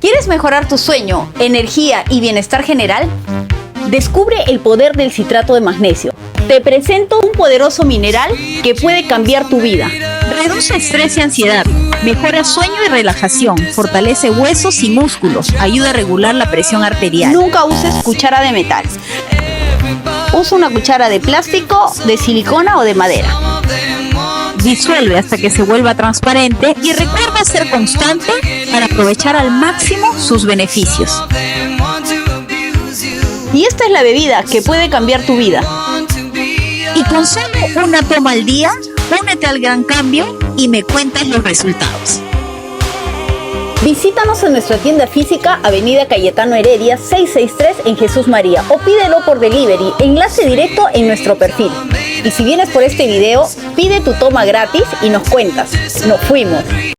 ¿Quieres mejorar tu sueño, energía y bienestar general? Descubre el poder del citrato de magnesio. Te presento un poderoso mineral que puede cambiar tu vida. Reduce estrés y ansiedad, mejora sueño y relajación, fortalece huesos y músculos, ayuda a regular la presión arterial. Nunca uses cuchara de metal. Usa una cuchara de plástico, de silicona o de madera. Disuelve hasta que se vuelva transparente y recuerda ser constante para aprovechar al máximo sus beneficios. Y esta es la bebida que puede cambiar tu vida. Y con solo una toma al día, únete al gran cambio y me cuentas los resultados. Visítanos en nuestra tienda física, Avenida Cayetano Heredia 663 en Jesús María, o pídelo por delivery, enlace directo en nuestro perfil. Y si vienes por este video, pide tu toma gratis y nos cuentas. Nos fuimos.